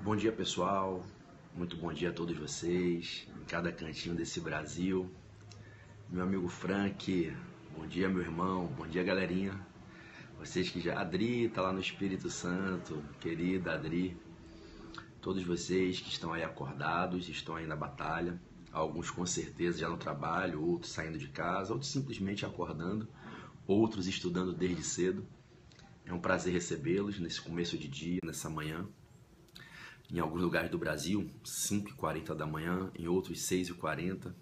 Bom dia, pessoal. Muito bom dia a todos vocês, em cada cantinho desse Brasil. Meu amigo Frank, bom dia, meu irmão. Bom dia, galerinha. Vocês que já... Adri tá lá no Espírito Santo, querida Adri. Todos vocês que estão aí acordados, estão aí na batalha. Alguns com certeza já no trabalho, outros saindo de casa, outros simplesmente acordando, outros estudando desde cedo. É um prazer recebê-los nesse começo de dia, nessa manhã. Em alguns lugares do Brasil, 5h40 da manhã, em outros 6h40.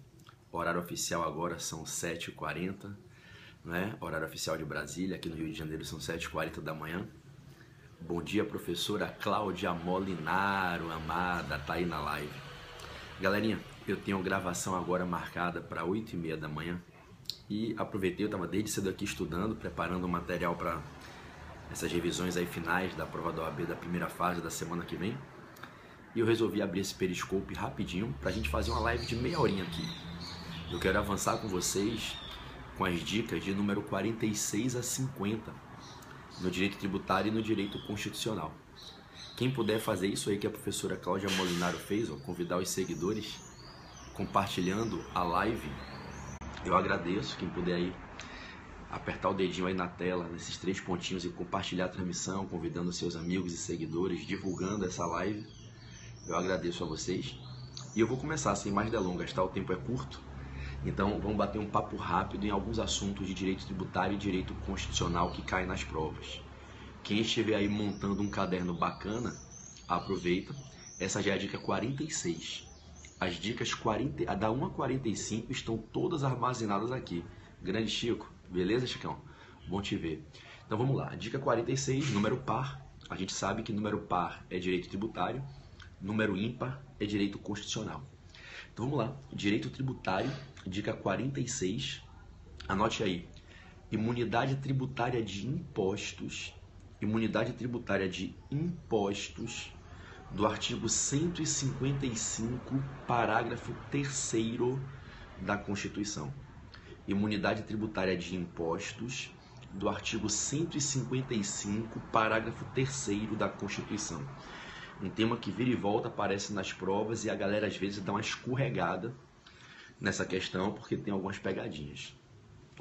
Horário oficial agora são 7h40, né? Horário oficial de Brasília, aqui no Rio de Janeiro são 7h40 da manhã. Bom dia, professora Cláudia Molinaro, amada, tá aí na live. Galerinha, eu tenho gravação agora marcada para 8h30 da manhã e aproveitei, eu estava desde cedo aqui estudando, preparando o material para essas revisões aí finais da prova da OAB da primeira fase da semana que vem. E eu resolvi abrir esse Periscope rapidinho para a gente fazer uma live de meia horinha aqui. Eu quero avançar com vocês com as dicas de número 46 a 50 no direito tributário e no direito constitucional. Quem puder fazer isso aí que a professora Cláudia Molinaro fez, ó, convidar os seguidores, compartilhando a live, eu agradeço. Quem puder aí apertar o dedinho aí na tela, nesses 3 pontinhos, e compartilhar a transmissão, convidando seus amigos e seguidores, divulgando essa live. Eu agradeço a vocês. E eu vou começar sem mais delongas, tá? O tempo é curto. Então vamos bater um papo rápido em alguns assuntos de direito tributário e direito constitucional que caem nas provas. Quem estiver aí montando um caderno bacana, aproveita. Essa já é a dica 46. As dicas da 1 a 45 estão todas armazenadas aqui. Grande Chico, beleza, Chicão? Bom te ver. Então vamos lá. Dica 46, número par. A gente sabe que número par é direito tributário. Número ímpar é direito constitucional. Então vamos lá, direito tributário, dica 46, anote aí, imunidade tributária de impostos, do artigo 155, parágrafo 3º da Constituição. Imunidade tributária de impostos, do artigo 155, parágrafo 3º da Constituição. Um tema que vira e volta, aparece nas provas e a galera às vezes dá uma escorregada nessa questão porque tem algumas pegadinhas.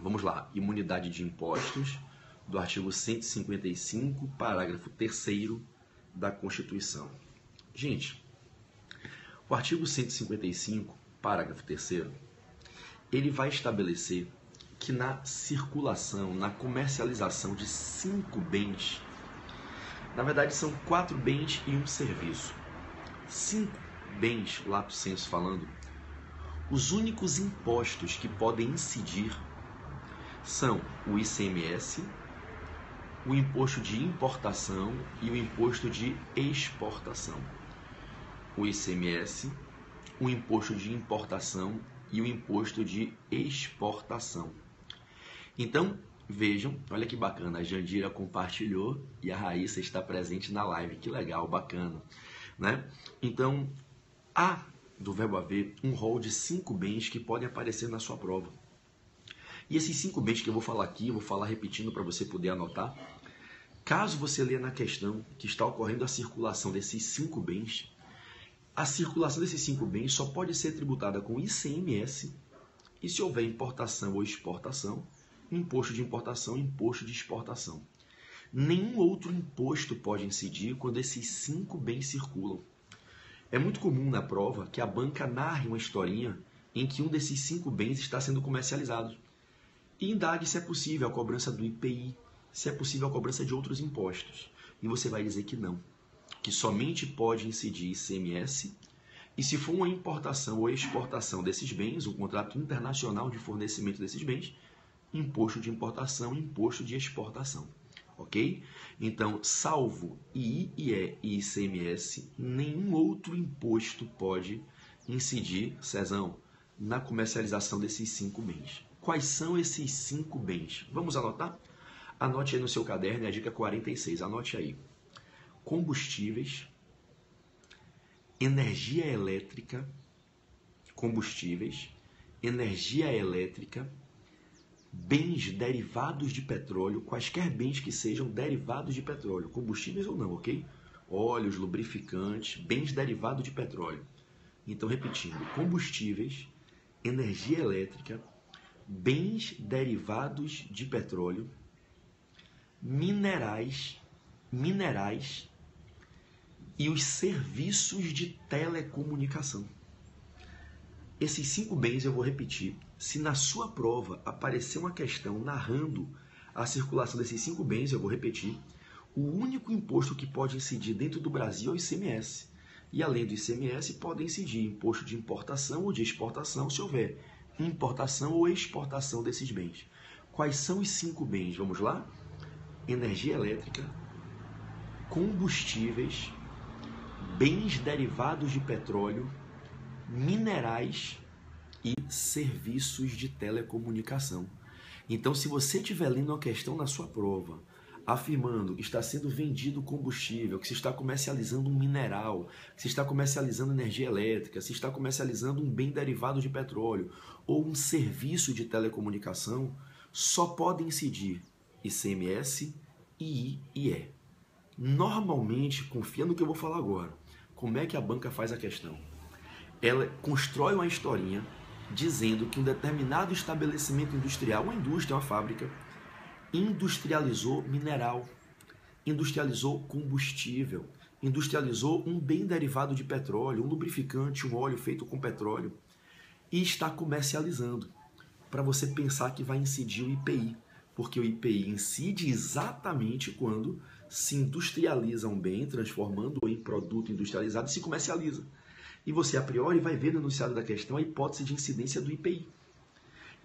Vamos lá, imunidade de impostos do artigo 155, parágrafo 3º da Constituição. Gente, o artigo 155, parágrafo 3º, ele vai estabelecer que na circulação, na comercialização de 5 bens, na verdade, são 4 bens e um serviço. 5 bens, lato sensu falando, os únicos impostos que podem incidir são o ICMS, o imposto de importação e o imposto de exportação. O ICMS, o imposto de importação e o imposto de exportação. Então, vejam, olha que bacana, a Jandira compartilhou e a Raíssa está presente na live. Que legal, bacana, né? Então, há, do verbo haver, um rol de 5 bens que podem aparecer na sua prova. E esses 5 bens que eu vou falar aqui, eu vou falar repetindo para você poder anotar. Caso você leia na questão que está ocorrendo a circulação desses 5 bens, a circulação desses 5 bens só pode ser tributada com ICMS e se houver importação ou exportação, imposto de importação e imposto de exportação. Nenhum outro imposto pode incidir quando esses 5 bens circulam. É muito comum na prova que a banca narre uma historinha em que um desses 5 bens está sendo comercializado. E indague se é possível a cobrança do IPI, se é possível a cobrança de outros impostos. E você vai dizer que não, que somente pode incidir ICMS e se for uma importação ou exportação desses bens, um contrato internacional de fornecimento desses bens, imposto de importação e imposto de exportação, ok? Então, salvo IE e ICMS, nenhum outro imposto pode incidir, Cezão, na comercialização desses 5 bens. Quais são esses 5 bens? Vamos anotar? Anote aí no seu caderno, é a dica 46, anote aí. Combustíveis, energia elétrica, bens derivados de petróleo, quaisquer bens que sejam derivados de petróleo, combustíveis ou não, ok? óleos, lubrificantes, bens derivados de petróleo. Então, repetindo, combustíveis, energia elétrica, bens derivados de petróleo, minerais e os serviços de telecomunicação. Esses 5 bens eu vou repetir. Se na sua prova aparecer uma questão narrando a circulação desses 5 bens, eu vou repetir. O único imposto que pode incidir dentro do Brasil é o ICMS. E além do ICMS, pode incidir imposto de importação ou de exportação, se houver importação ou exportação desses bens. Quais são os 5 bens? Vamos lá? Energia elétrica, combustíveis, bens derivados de petróleo, minerais e serviços de telecomunicação. Então, se você estiver lendo uma questão na sua prova, afirmando que está sendo vendido combustível, que se está comercializando um mineral, que se está comercializando energia elétrica, se está comercializando um bem derivado de petróleo ou um serviço de telecomunicação, só podem incidir ICMS, II e IE. Normalmente, confia no que eu vou falar agora. Como é que a banca faz a questão? Ela constrói uma historinha dizendo que um determinado estabelecimento industrial, uma indústria, uma fábrica, industrializou mineral, industrializou combustível, industrializou um bem derivado de petróleo, um lubrificante, um óleo feito com petróleo e está comercializando. Para você pensar que vai incidir o IPI, porque o IPI incide exatamente quando se industrializa um bem, transformando-o em produto industrializado e se comercializa. E você, a priori, vai ver no enunciado da questão a hipótese de incidência do IPI.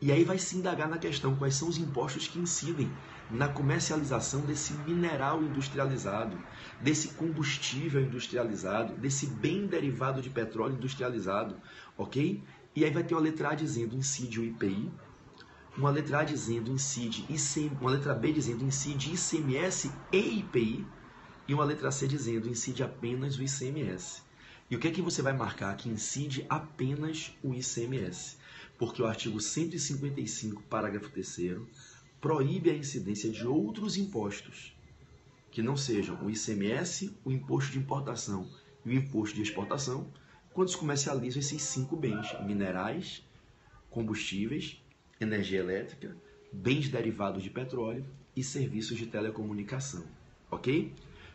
E aí vai se indagar na questão quais são os impostos que incidem na comercialização desse mineral industrializado, desse combustível industrializado, desse bem derivado de petróleo industrializado, ok? E aí vai ter uma letra A dizendo incide o IPI, uma letra A dizendo incide uma letra B dizendo incide ICMS e IPI, e uma letra C dizendo incide apenas o ICMS. E o que é que você vai marcar? Que incide apenas o ICMS. Porque o artigo 155, parágrafo 3º, proíbe a incidência de outros impostos que não sejam o ICMS, o imposto de importação e o imposto de exportação, quando se comercializam esses 5 bens: minerais, combustíveis, energia elétrica, bens derivados de petróleo e serviços de telecomunicação. Ok?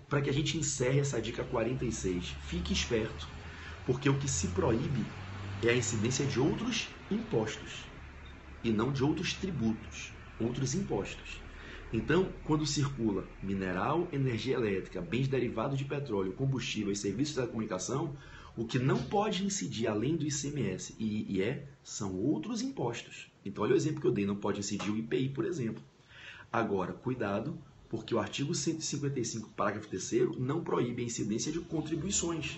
Para que a gente encerre essa dica 46, fique esperto, porque o que se proíbe é a incidência de outros impostos e não de outros tributos, outros impostos. Então, quando circula mineral, energia elétrica, bens derivados de petróleo, combustível e serviços de telecomunicação, o que não pode incidir além do ICMS e IE são outros impostos. Então, olha o exemplo que eu dei, não pode incidir o IPI, por exemplo. Agora, cuidado, porque o artigo 155, parágrafo 3º, não proíbe a incidência de contribuições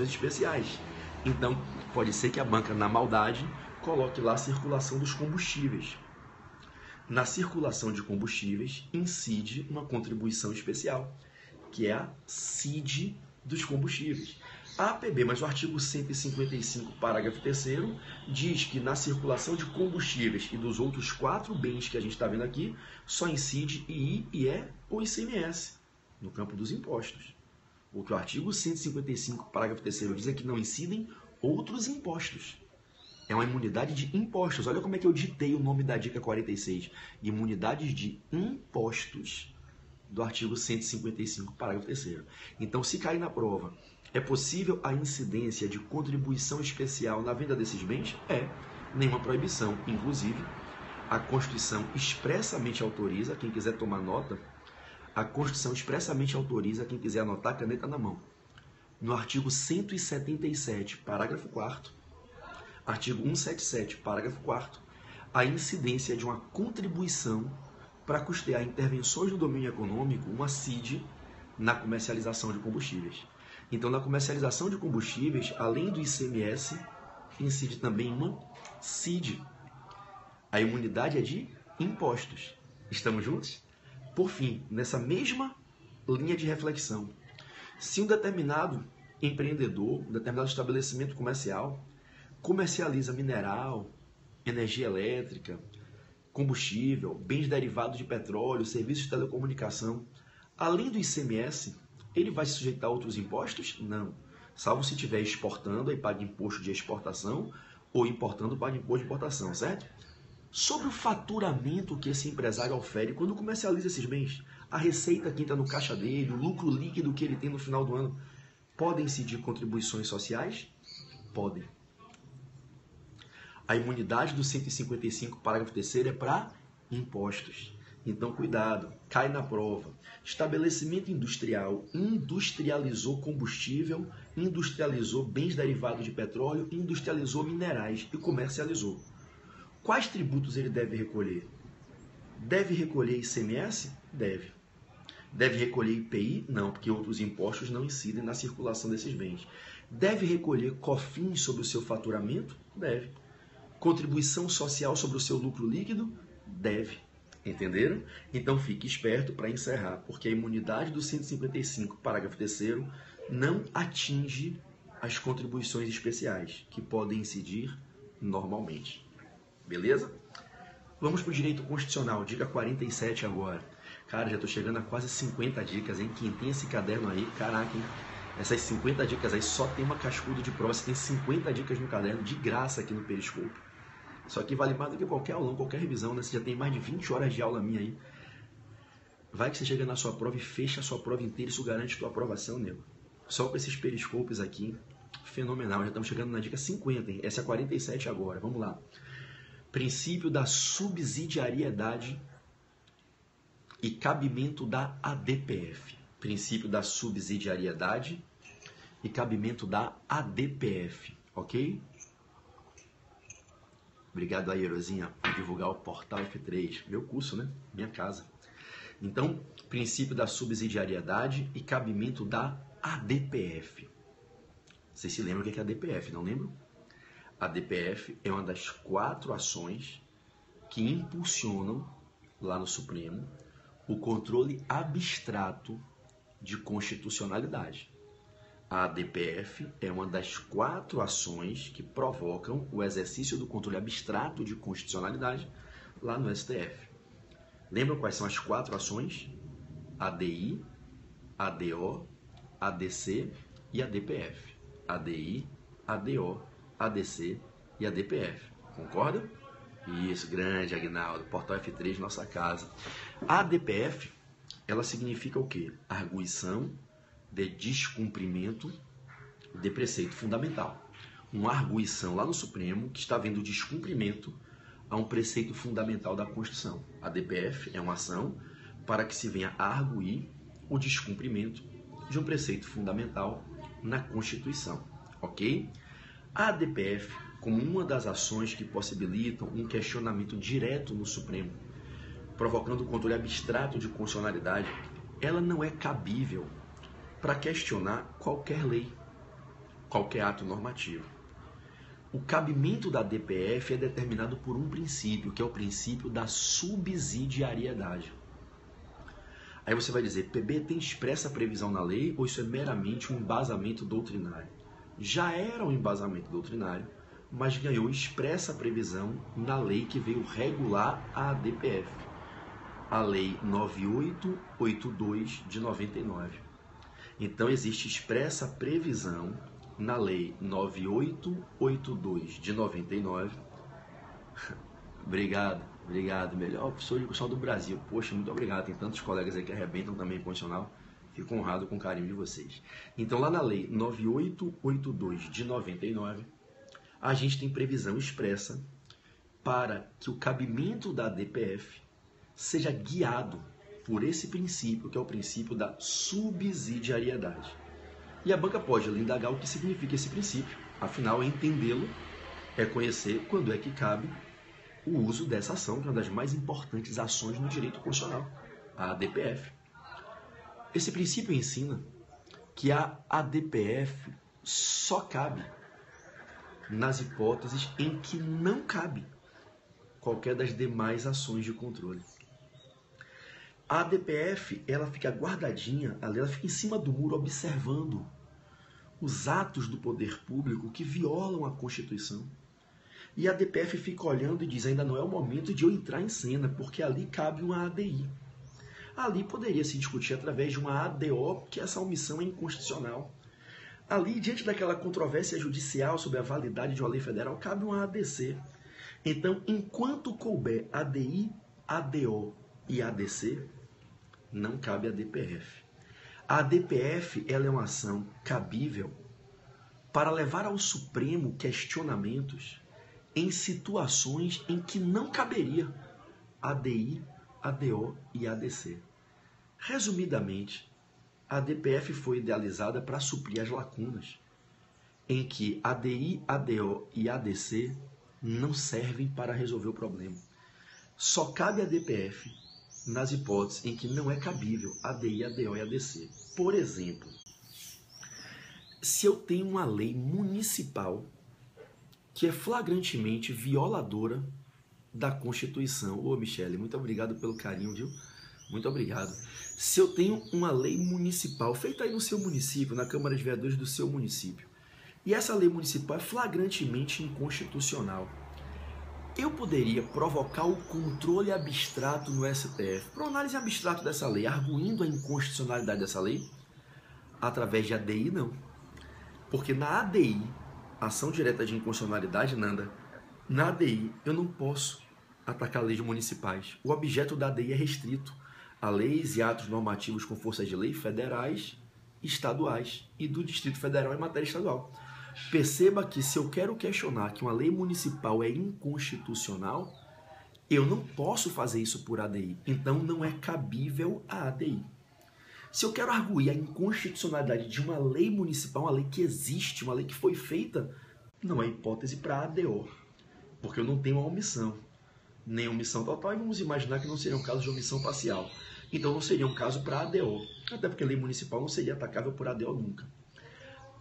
especiais. Então, pode ser que a banca, na maldade, coloque lá a circulação dos combustíveis. Na circulação de combustíveis, incide uma contribuição especial, que é a CID dos combustíveis. A APB, mas o artigo 155, parágrafo 3º, diz que na circulação de combustíveis e dos outros 4 bens que a gente está vendo aqui, só incide II, IE ou ICMS, no campo dos impostos. O que o artigo 155, parágrafo 3º, diz é que não incidem outros impostos. É uma imunidade de impostos. Olha como é que eu ditei o nome da dica 46. Imunidades de impostos do artigo 155, parágrafo 3º. Então, se cair na prova, é possível a incidência de contribuição especial na venda desses bens? É. Nenhuma proibição. Inclusive, a Constituição expressamente autoriza, quem quiser tomar nota, a Constituição expressamente autoriza, quem quiser anotar, caneta na mão. No artigo 177, parágrafo 4º, artigo 177, parágrafo 4º, a incidência de uma contribuição para custear intervenções no domínio econômico, uma CID, na comercialização de combustíveis. Então, na comercialização de combustíveis, além do ICMS, incide também uma CID. A imunidade é de impostos. Estamos juntos? Por fim, nessa mesma linha de reflexão, se um determinado empreendedor, um determinado estabelecimento comercial, comercializa mineral, energia elétrica, combustível, bens derivados de petróleo, serviços de telecomunicação, além do ICMS, ele vai se sujeitar a outros impostos? Não. Salvo se estiver exportando, aí paga imposto de exportação, ou importando, paga imposto de importação, certo? Sobre o faturamento que esse empresário ofere quando comercializa esses bens, a receita que entra no caixa dele, o lucro líquido que ele tem no final do ano, podem incidir contribuições sociais? Podem. A imunidade do 155, parágrafo 3º, é para impostos. Então, cuidado, cai na prova. Estabelecimento industrial industrializou combustível, industrializou bens derivados de petróleo, industrializou minerais e comercializou. Quais tributos ele deve recolher? Deve recolher ICMS? Deve. Deve recolher IPI? Não, porque outros impostos não incidem na circulação desses bens. Deve recolher COFINS sobre o seu faturamento? Deve. Contribuição social sobre o seu lucro líquido? Deve. Entenderam? Então fique esperto para encerrar, porque a imunidade do 155, parágrafo 3º, não atinge as contribuições especiais, que podem incidir normalmente. Beleza? Vamos para o direito constitucional, dica 47 agora. Cara, já estou chegando a quase 50 dicas, hein? Quem tem esse caderno aí, caraca, hein? Essas 50 dicas aí só tem uma cascudo de prova. Você tem 50 dicas no caderno, de graça aqui no Periscope. Isso aqui vale mais do que qualquer aulão, qualquer revisão, né? Você já tem mais de 20 horas de aula minha aí. Vai que você chega na sua prova e fecha a sua prova inteira, isso garante tua aprovação, nego. Só com esses periscopes aqui, fenomenal. Já estamos chegando na dica 50, hein? Essa é a 47 agora, vamos lá. Princípio da subsidiariedade e cabimento da ADPF. Princípio da subsidiariedade e cabimento da ADPF, ok? Obrigado aí, Erozinha, por divulgar o Portal F3. Meu curso, né? Minha casa. Então, princípio da subsidiariedade e cabimento da ADPF. Vocês se lembram o que é a ADPF, não lembram? A ADPF é uma das 4 ações que impulsionam, lá no Supremo, o controle abstrato de constitucionalidade. A ADPF é uma das 4 ações que provocam o exercício do controle abstrato de constitucionalidade lá no STF. Lembram quais são as 4 ações? ADI, ADO, ADC e ADPF. ADI, ADO, ADC e ADPF. Concorda? Isso, grande Aguinaldo, Portal F3, nossa casa. A ADPF, ela significa o quê? Arguição de descumprimento de preceito fundamental. Uma arguição lá no Supremo que está vendo descumprimento a um preceito fundamental da Constituição. A ADPF é uma ação para que se venha a arguir o descumprimento de um preceito fundamental na Constituição, ok? A ADPF, como uma das ações que possibilitam um questionamento direto no Supremo, provocando o controle abstrato de constitucionalidade, ela não é cabível para questionar qualquer lei, qualquer ato normativo. O cabimento da ADPF é determinado por um princípio, que é o princípio da subsidiariedade. Aí você vai dizer, PB tem expressa previsão na lei ou isso é meramente um embasamento doutrinário? Já era um embasamento doutrinário, mas ganhou expressa previsão na lei que veio regular a ADPF, a Lei 9882 de 99. Então, existe expressa previsão na Lei 9882 de 99. Obrigado, melhor professor de constitucional do Brasil. Poxa, muito obrigado. Tem tantos colegas aí que arrebentam também em constitucional. Fico honrado com o carinho de vocês. Então, lá na Lei 9882 de 99, a gente tem previsão expressa para que o cabimento da ADPF seja guiado por esse princípio, que é o princípio da subsidiariedade. E a banca pode indagar o que significa esse princípio. Afinal, entendê-lo é conhecer quando é que cabe o uso dessa ação, que é uma das mais importantes ações no direito constitucional, a ADPF. Esse princípio ensina que a ADPF só cabe nas hipóteses em que não cabe qualquer das demais ações de controle. A ADPF, ela fica guardadinha, ela fica em cima do muro observando os atos do poder público que violam a Constituição. E a ADPF fica olhando e diz, ainda não é o momento de eu entrar em cena, porque ali cabe uma ADI. ali poderia se discutir através de uma ADO que essa omissão é inconstitucional. Ali, diante daquela controvérsia judicial sobre a validade de uma lei federal, cabe uma ADC. Então, enquanto couber ADI, ADO e ADC, não cabe a DPF. A DPF ela é uma ação cabível para levar ao Supremo questionamentos em situações em que não caberia ADI, ADO e ADC. Resumidamente, a DPF foi idealizada para suprir as lacunas em que ADI, ADO e ADC não servem para resolver o problema. Só cabe a DPF nas hipóteses em que não é cabível ADI, ADO e ADC. Por exemplo, se eu tenho uma lei municipal que é flagrantemente violadora da Constituição. Ô, Michele, muito obrigado pelo carinho, viu? Muito obrigado. Se eu tenho uma lei municipal feita aí no seu município, na Câmara de Vereadores do seu município, e essa lei municipal é flagrantemente inconstitucional, eu poderia provocar o controle abstrato no STF, para uma análise abstrata dessa lei, arguindo a inconstitucionalidade dessa lei, através de ADI, não. Porque na ADI, ação direta de inconstitucionalidade, Nanda, na ADI eu não posso atacar leis municipais. O objeto da ADI é restrito a leis e atos normativos com força de lei federais, estaduais e do Distrito Federal em matéria estadual. Perceba que se eu quero questionar que uma lei municipal é inconstitucional, eu não posso fazer isso por ADI. Então não é cabível a ADI. Se eu quero arguir a inconstitucionalidade de uma lei municipal, uma lei que existe, uma lei que foi feita, não é hipótese para ADO, porque eu não tenho uma omissão, nem omissão total, e vamos imaginar que não seria um caso de omissão parcial. Então não seria um caso para ADO, até porque a lei municipal não seria atacável por ADO nunca.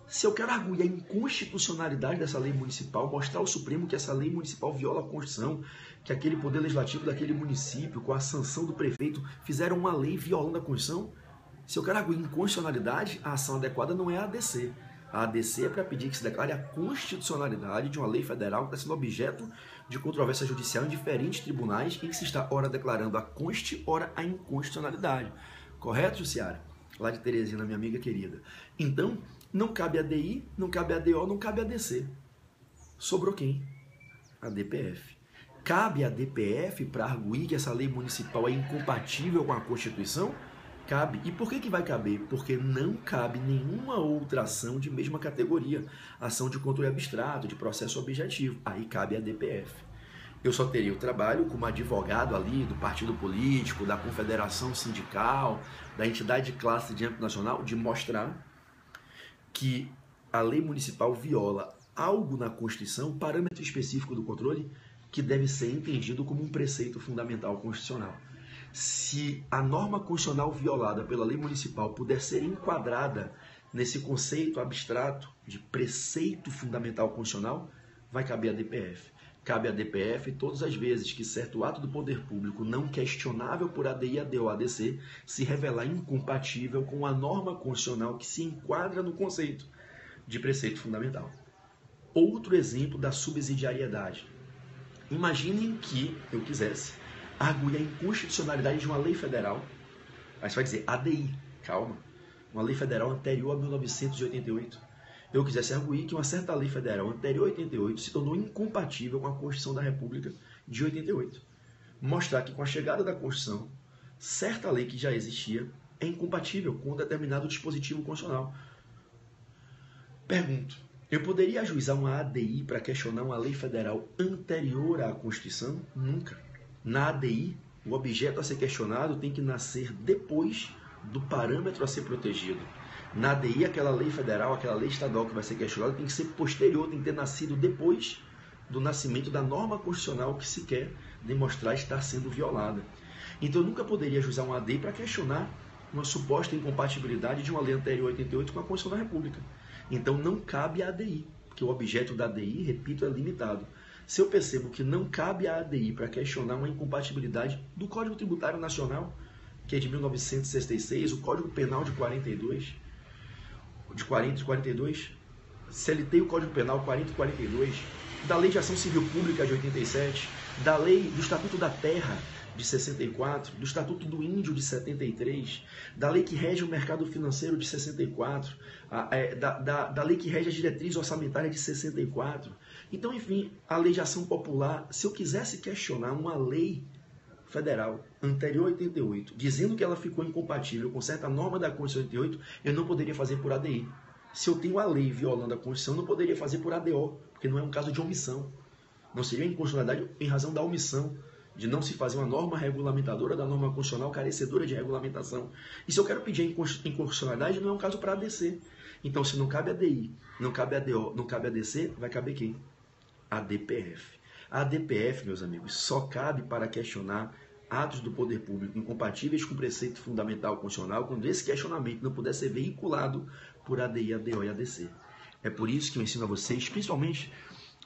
Se eu quero arguir a inconstitucionalidade dessa lei municipal, mostrar ao Supremo que essa lei municipal viola a Constituição, que aquele poder legislativo daquele município, com a sanção do prefeito, fizeram uma lei violando a Constituição, se eu quero arguir inconstitucionalidade, a ação adequada não é a ADC. A ADC é para pedir que se declare a constitucionalidade de uma lei federal que está sendo objeto de controvérsia judicial em diferentes tribunais em que se está ora declarando a consti, ora a inconstitucionalidade. Correto, Jussiara? Lá de Teresina, minha amiga querida. Então, não cabe ADI, não cabe ADO, não cabe ADC. Sobrou quem? A DPF. Cabe a DPF para arguir que essa lei municipal é incompatível com a Constituição? Cabe. E por que vai caber? Porque não cabe nenhuma outra ação de mesma categoria. Ação de controle abstrato, de processo objetivo. Aí cabe a DPF. Eu só teria o trabalho como advogado ali do partido político, da confederação sindical, da entidade de classe de âmbito nacional, de mostrar que a lei municipal viola algo na Constituição, parâmetro específico do controle, que deve ser entendido como um preceito fundamental constitucional. Se a norma constitucional violada pela lei municipal puder ser enquadrada nesse conceito abstrato de preceito fundamental constitucional, vai caber a DPF. Cabe a DPF todas as vezes que certo ato do poder público não questionável por ADI, ADO, ADC se revelar incompatível com a norma constitucional que se enquadra no conceito de preceito fundamental. Outro exemplo da subsidiariedade. Imaginem que eu quisesse arguir a inconstitucionalidade de uma lei federal. Aí você vai dizer, ADI, calma, uma lei federal anterior a 1988. Eu quisesse arguir que uma certa lei federal anterior a 88 se tornou incompatível com a Constituição da República de 88. Mostrar que com a chegada da Constituição, certa lei que já existia é incompatível com um determinado dispositivo constitucional. Pergunto, eu poderia ajuizar uma ADI para questionar uma lei federal anterior à Constituição? Nunca. Na ADI, o objeto a ser questionado tem que nascer depois do parâmetro a ser protegido. Na ADI, aquela lei federal, aquela lei estadual que vai ser questionada tem que ser posterior, tem que ter nascido depois do nascimento da norma constitucional que se quer demonstrar estar sendo violada. Então, eu nunca poderia ajuizar uma ADI para questionar uma suposta incompatibilidade de uma lei anterior a 88 com a Constituição da República. Então, não cabe a ADI, porque o objeto da ADI, repito, é limitado. Se eu percebo que não cabe a ADI para questionar uma incompatibilidade do Código Tributário Nacional, que é de 1966, o Código Penal de 42, de 40 e 42, CLT e o Código Penal 40 e 42, da Lei de Ação Civil Pública de 87, da Lei do Estatuto da Terra de 64, do Estatuto do Índio de 73, da lei que rege o mercado financeiro de 64, da lei que rege a diretriz orçamentária de 64. Então, enfim, a lei de ação popular, se eu quisesse questionar uma lei federal anterior a 88, dizendo que ela ficou incompatível com certa norma da Constituição de 88, eu não poderia fazer por ADI. Se eu tenho a lei violando a Constituição, eu não poderia fazer por ADO, porque não é um caso de omissão. Não seria inconstitucionalidade em razão da omissão, de não se fazer uma norma regulamentadora da norma constitucional carecedora de regulamentação. E se eu quero pedir inconstitucionalidade, não é um caso para ADC. Então, se não cabe ADI, não cabe ADO, não cabe ADC, vai caber quem? A DPF. A DPF, meus amigos, só cabe para questionar atos do poder público incompatíveis com o preceito fundamental constitucional, quando esse questionamento não puder ser veiculado por ADI, ADO e ADC. É por isso que eu ensino a vocês, principalmente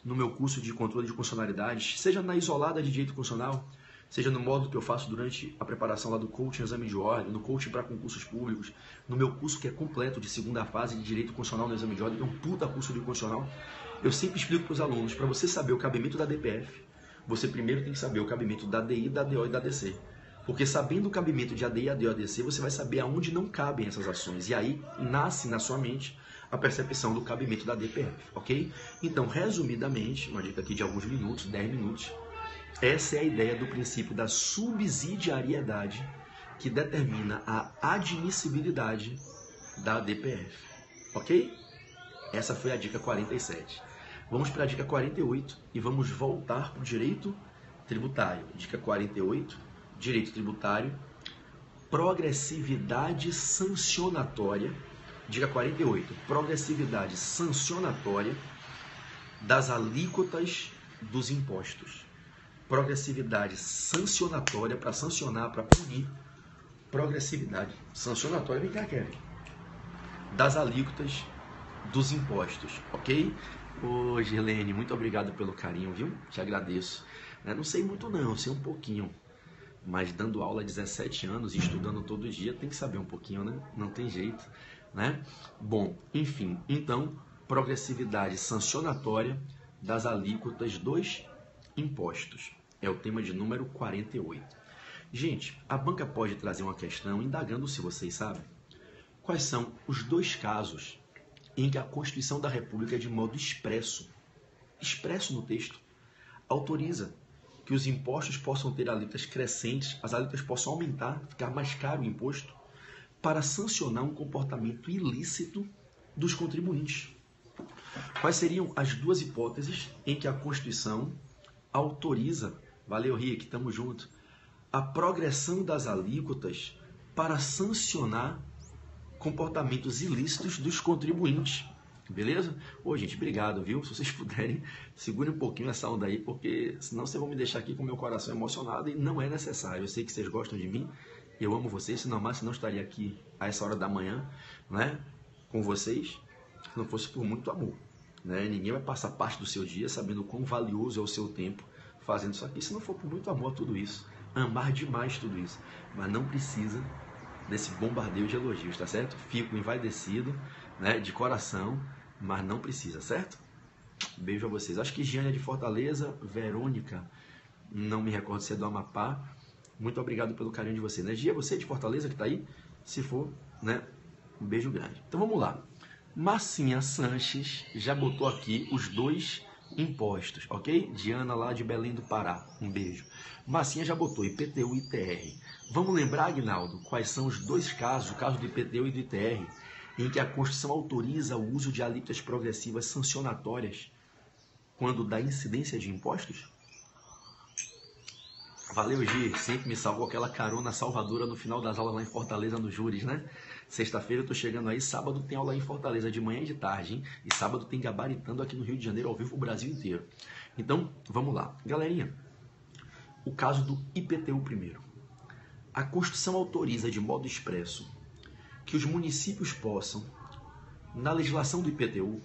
no meu curso de controle de constitucionalidades, seja na isolada de direito constitucional, seja no módulo que eu faço durante a preparação lá do coaching exame de ordem, no coaching para concursos públicos, no meu curso que é completo de segunda fase de direito constitucional no exame de ordem, que é um puta curso de constitucional, eu sempre explico para os alunos, para você saber o cabimento da DPF, você primeiro tem que saber o cabimento da ADI, da ADO e da ADC. Porque sabendo o cabimento de ADI, ADO e ADC, você vai saber aonde não cabem essas ações. E aí nasce na sua mente a percepção do cabimento da DPF, ok? Então, resumidamente, uma dica aqui de alguns minutos, 10 minutos, essa é a ideia do princípio da subsidiariedade que determina a admissibilidade da DPF, ok? Essa foi a dica 47. Vamos para a dica 48 e vamos voltar para o direito tributário. Dica 48, direito tributário, progressividade sancionatória. Dica 48, progressividade sancionatória das alíquotas dos impostos. Progressividade sancionatória, para sancionar, para punir. Progressividade sancionatória, vem cá, Kevin, das alíquotas dos impostos, ok? Ô, Girlene, muito obrigado pelo carinho, viu? Te agradeço. Não sei muito não, sei um pouquinho. Mas dando aula há 17 anos e estudando todo dia, tem que saber um pouquinho, né? Não tem jeito, né? Bom, enfim, então, progressividade sancionatória das alíquotas dos impostos. É o tema de número 48. Gente, a banca pode trazer uma questão indagando se vocês sabem quais são os dois casos em que a Constituição da República, de modo expresso no texto, autoriza que os impostos possam ter alíquotas crescentes, as alíquotas possam aumentar, ficar mais caro o imposto, para sancionar um comportamento ilícito dos contribuintes. Quais seriam as duas hipóteses em que a Constituição autoriza, valeu Rick, estamos juntos, a progressão das alíquotas para sancionar comportamentos ilícitos dos contribuintes, beleza? Ô, gente, obrigado, viu? Se vocês puderem, segurem um pouquinho essa onda aí, porque senão vocês vão me deixar aqui com o meu coração emocionado e não é necessário. Eu sei que vocês gostam de mim, eu amo vocês, senão estaria aqui a essa hora da manhã, né, com vocês, se não fosse por muito amor, né? Ninguém vai passar parte do seu dia sabendo o quão valioso é o seu tempo fazendo isso aqui, se não for por muito amor a tudo isso, amar demais tudo isso, mas não precisa desse bombardeio de elogios, tá certo? Fico envaidecido, né, de coração, mas não precisa, certo? Beijo a vocês. Acho que Giane é de Fortaleza, Verônica, não me recordo se é do Amapá. Muito obrigado pelo carinho de vocês, né? Gia, você é de Fortaleza que tá aí? Se for, né, um beijo grande. Então vamos lá. Marcinha Sanches já botou aqui os dois impostos, ok? Diana lá de Belém do Pará, um beijo. Marcinha já botou IPTU e ITR. Vamos lembrar, Aguinaldo, quais são os dois casos, o caso do IPTU e do ITR, em que a Constituição autoriza o uso de alíquotas progressivas sancionatórias quando dá incidência de impostos? Valeu, Gi, sempre me salvou aquela carona salvadora no final das aulas lá em Fortaleza, no Júris, né? Sexta-feira eu tô chegando aí, sábado tem aula aí em Fortaleza de manhã e de tarde, hein? E sábado tem Gabaritando aqui no Rio de Janeiro, ao vivo o Brasil inteiro. Então, vamos lá. Galerinha, o caso do IPTU primeiro. A Constituição autoriza de modo expresso que os municípios possam, na legislação do IPTU,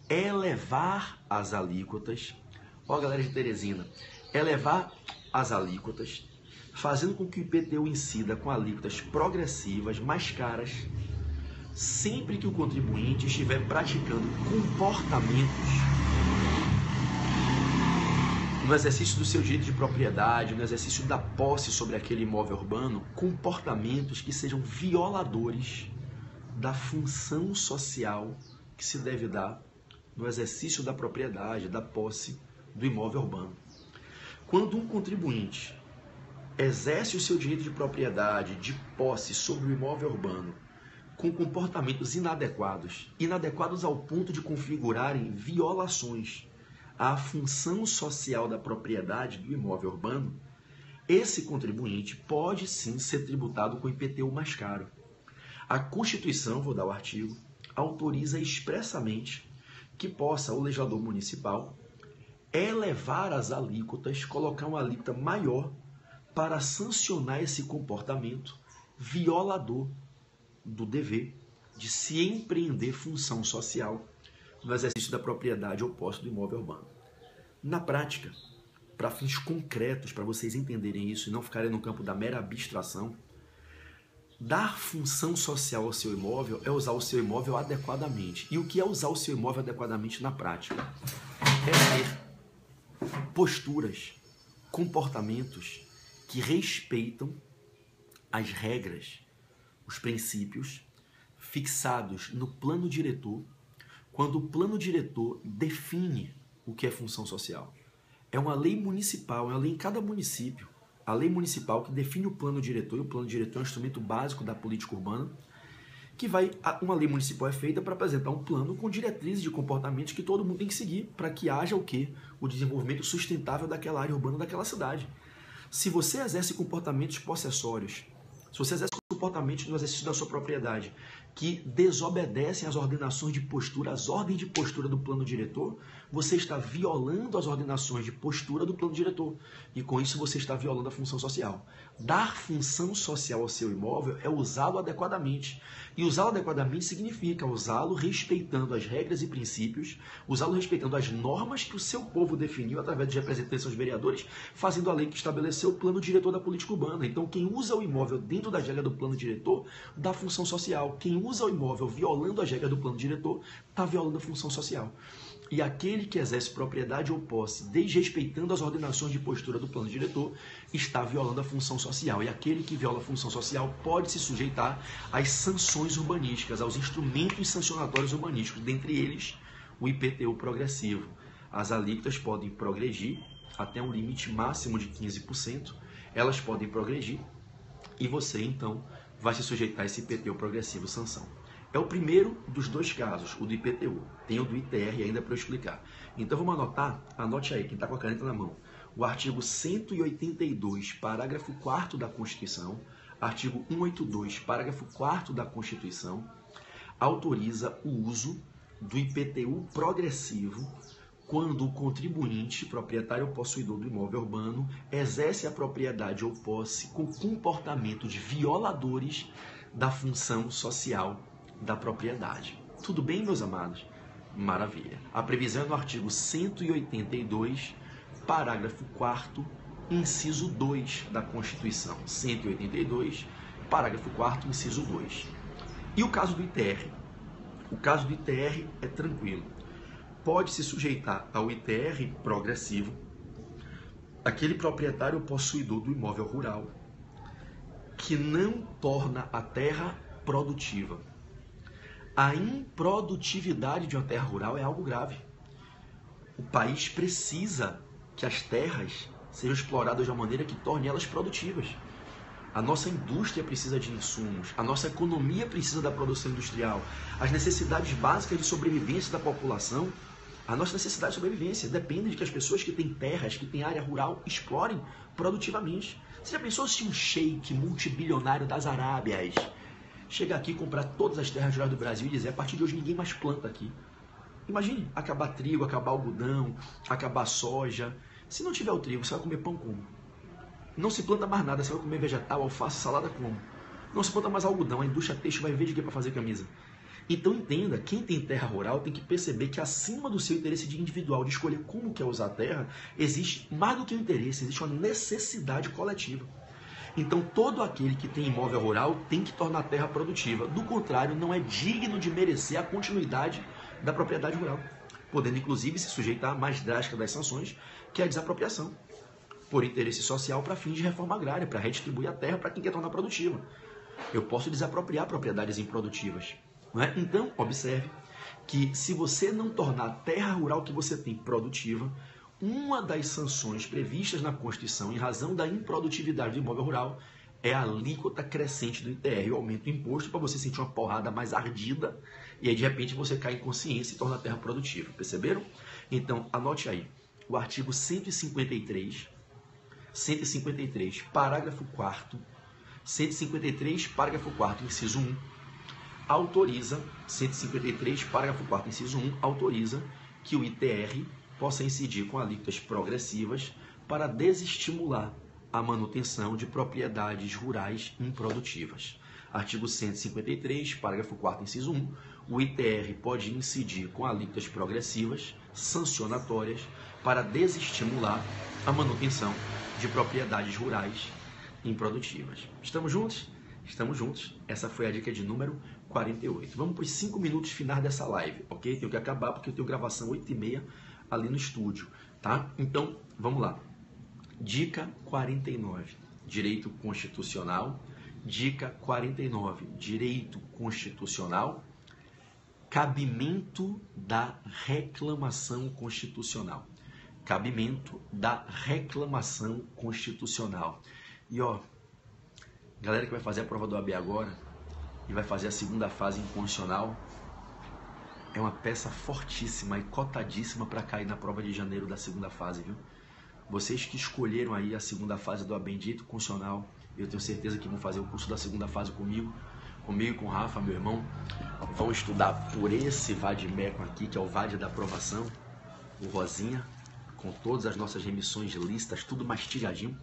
elevar as alíquotas, ó galera de Teresina, elevar as alíquotas, fazendo com que o IPTU incida com alíquotas progressivas mais caras, sempre que o contribuinte estiver praticando comportamentos no exercício do seu direito de propriedade, no exercício da posse sobre aquele imóvel urbano, comportamentos que sejam violadores da função social que se deve dar no exercício da propriedade, da posse do imóvel urbano. Quando um contribuinte exerce o seu direito de propriedade, de posse sobre o imóvel urbano, com comportamentos inadequados ao ponto de configurarem violações à função social da propriedade do imóvel urbano, esse contribuinte pode sim ser tributado com IPTU mais caro. A Constituição, vou dar o artigo, autoriza expressamente que possa o legislador municipal elevar as alíquotas, colocar uma alíquota maior para sancionar esse comportamento violador do dever de se empreender função social no exercício da propriedade ou posse do imóvel urbano. Na prática, para fins concretos, para vocês entenderem isso e não ficarem no campo da mera abstração, dar função social ao seu imóvel é usar o seu imóvel adequadamente. E o que é usar o seu imóvel adequadamente na prática? É ter posturas, comportamentos que respeitam as regras, os princípios fixados no plano diretor, quando o plano diretor define o que é função social. É uma lei municipal, é uma lei em cada município, a lei municipal que define o plano diretor, e o plano diretor é um instrumento básico da política urbana, uma lei municipal é feita para apresentar um plano com diretrizes de comportamentos que todo mundo tem que seguir para que haja o quê? O desenvolvimento sustentável daquela área urbana, daquela cidade. Se você exerce comportamentos possessórios, se você exerce comportamentos no exercício da sua propriedade que desobedecem às ordenações de postura, às ordens de postura do plano diretor, você está violando as ordenações de postura do plano diretor. E com isso você está violando a função social. Dar função social ao seu imóvel é usá-lo adequadamente. E usá-lo adequadamente significa usá-lo respeitando as regras e princípios, usá-lo respeitando as normas que o seu povo definiu através de representantes aos vereadores, fazendo a lei que estabeleceu o plano diretor da política urbana. Então, quem usa o imóvel dentro das regras do plano diretor, dá função social. Quem usa o imóvel violando as regras do plano diretor, está violando a função social. E aquele que exerce propriedade ou posse, desrespeitando as ordenações de postura do plano diretor, está violando a função social. E aquele que viola a função social pode se sujeitar às sanções urbanísticas, aos instrumentos sancionatórios urbanísticos, dentre eles o IPTU progressivo. As alíquotas podem progredir até um limite máximo de 15%, elas podem progredir e você, então, vai se sujeitar a esse IPTU progressivo sanção. É o primeiro dos dois casos, o do IPTU. Tem o do ITR ainda para eu explicar. Então vamos anotar, anote aí, quem está com a caneta na mão. O artigo 182, parágrafo 4º da Constituição, artigo 182, parágrafo 4º da Constituição, autoriza o uso do IPTU progressivo quando o contribuinte, proprietário ou possuidor do imóvel urbano, exerce a propriedade ou posse com comportamentos violadores da função social da propriedade. Tudo bem, meus amados? Maravilha. A previsão é no artigo 182, parágrafo 4º, inciso 2 da Constituição. 182, parágrafo 4º, inciso 2. E o caso do ITR? O caso do ITR é tranquilo. Pode se sujeitar ao ITR progressivo aquele proprietário ou possuidor do imóvel rural que não torna a terra produtiva. A improdutividade de uma terra rural é algo grave. O país precisa que as terras sejam exploradas de uma maneira que torne elas produtivas. A nossa indústria precisa de insumos, a nossa economia precisa da produção industrial. As necessidades básicas de sobrevivência da população, a nossa necessidade de sobrevivência depende de que as pessoas que têm terras, que têm área rural, explorem produtivamente. Você já pensou se um sheik multibilionário das Arábias chega aqui, comprar todas as terras rurais do Brasil e dizer, a partir de hoje ninguém mais planta aqui? Imagine, acabar trigo, acabar algodão, acabar soja. Se não tiver o trigo, você vai comer pão como? Não se planta mais nada, você vai comer vegetal, alface, salada como? Não se planta mais algodão, a indústria têxtil vai viver de quê para fazer camisa? Então entenda, quem tem terra rural tem que perceber que acima do seu interesse de individual, de escolher como quer usar a terra, existe mais do que um interesse, existe uma necessidade coletiva. Então todo aquele que tem imóvel rural tem que tornar a terra produtiva. Do contrário, não é digno de merecer a continuidade da propriedade rural. podendo inclusive se sujeitar à mais drástica das sanções, que é a desapropriação, por interesse social para fins de reforma agrária, para redistribuir a terra para quem quer tornar produtiva. Eu posso desapropriar propriedades improdutivas. Não é? Então, observe que se você não tornar a terra rural que você tem produtiva, uma das sanções previstas na Constituição em razão da improdutividade do imóvel rural é a alíquota crescente do ITR, o aumento do imposto para você sentir uma porrada mais ardida e aí de repente você cai em consciência e torna a terra produtiva. Perceberam? Então, anote aí, o artigo 153, parágrafo 4º, 153, parágrafo 4º, inciso 1, autoriza, 153, parágrafo 4º, inciso 1, autoriza que o ITR possa incidir com alíquotas progressivas para desestimular a manutenção de propriedades rurais improdutivas. Artigo 153, parágrafo 4º, inciso 1, o ITR pode incidir com alíquotas progressivas, sancionatórias, para desestimular a manutenção de propriedades rurais improdutivas. Estamos juntos? Estamos juntos. Essa foi a dica de número 48. Vamos para os 5 minutos finais dessa live, ok? Tenho que acabar porque eu tenho gravação 8h30 ali no estúdio, tá? Então, vamos lá. Dica 49, direito constitucional. Dica 49, direito constitucional. Cabimento da reclamação constitucional. Cabimento da reclamação constitucional. E ó, galera que vai fazer a prova do AB agora e vai fazer a segunda fase inconstitucional, é uma peça fortíssima e cotadíssima para cair na prova de janeiro da segunda fase, viu? Vocês que escolheram aí a segunda fase do AB em Direito Constitucional, eu tenho certeza que vão fazer o curso da segunda fase comigo e com o Rafa, meu irmão, vão estudar por esse vadimeco aqui, que é o VAD da aprovação, o Rosinha, com todas as nossas remissões listas, tudo mastigadinho.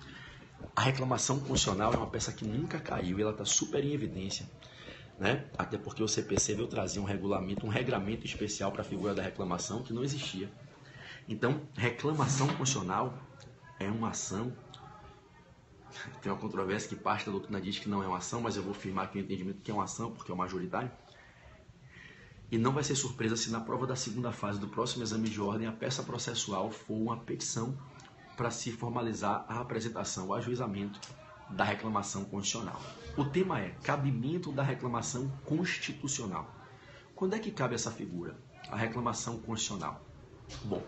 A reclamação constitucional é uma peça que nunca caiu e ela está super em evidência, né? Até porque o CPC veio trazer um regulamento, um regramento especial para a figura da reclamação que não existia. Então, reclamação constitucional é uma ação. Tem uma controvérsia que parte da doutrina diz que não é uma ação, mas eu vou afirmar que o entendimento que é uma ação, porque é o majoritário. E não vai ser surpresa se na prova da segunda fase do próximo exame de ordem a peça processual for uma petição para se formalizar a apresentação, o ajuizamento da reclamação constitucional. O tema é cabimento da reclamação constitucional. Quando é que cabe essa figura? A reclamação constitucional. Bom,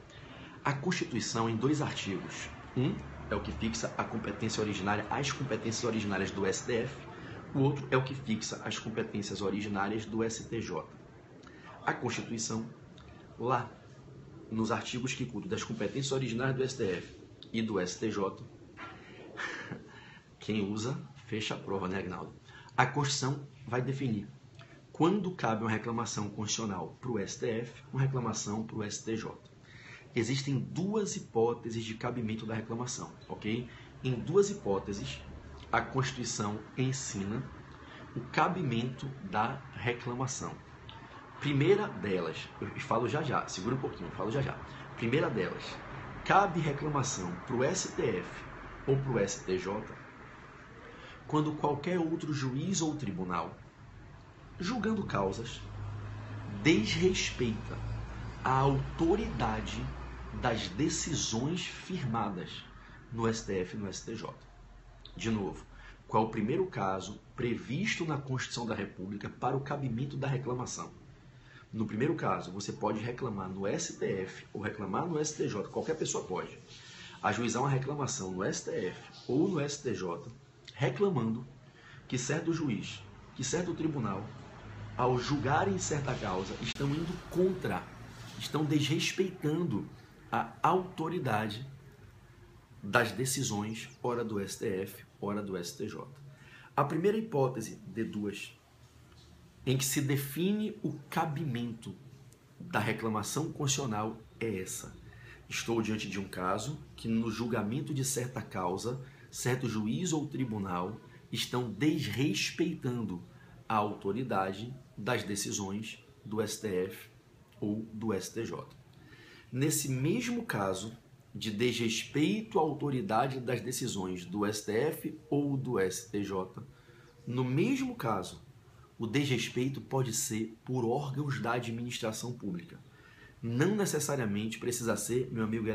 a Constituição em 2 artigos. Um é o que fixa a competência originária, as competências originárias do STF. O outro é o que fixa as competências originárias do STJ. A Constituição, lá nos artigos que cuidam das competências originárias do STF e do STJ, quem usa, fecha a prova, né, Agnaldo? A Constituição vai definir quando cabe uma reclamação constitucional para o STF, uma reclamação para o STJ. Existem 2 hipóteses de cabimento da reclamação, ok? Em 2 hipóteses, a Constituição ensina o cabimento da reclamação. Primeira delas, eu falo já já, segura um pouquinho, eu falo já já. Primeira delas, cabe reclamação para o STF ou para o STJ quando qualquer outro juiz ou tribunal, julgando causas, desrespeita a autoridade das decisões firmadas no STF e no STJ. De novo, qual é o primeiro caso previsto na Constituição da República para o cabimento da reclamação? No primeiro caso, você pode reclamar no STF ou reclamar no STJ, qualquer pessoa pode ajuizar uma reclamação no STF ou no STJ, reclamando que certo juiz, que certo tribunal, ao julgarem certa causa, estão indo contra, estão desrespeitando a autoridade das decisões, ora do STF, ora do STJ. A primeira hipótese de 2, em que se define o cabimento da reclamação constitucional é essa. Estou diante de um caso que no julgamento de certa causa, certo juiz ou tribunal estão desrespeitando a autoridade das decisões do STF ou do STJ. Nesse mesmo caso de desrespeito à autoridade das decisões do STF ou do STJ, no mesmo caso, o desrespeito pode ser por órgãos da administração pública. não necessariamente precisa ser, meu amigo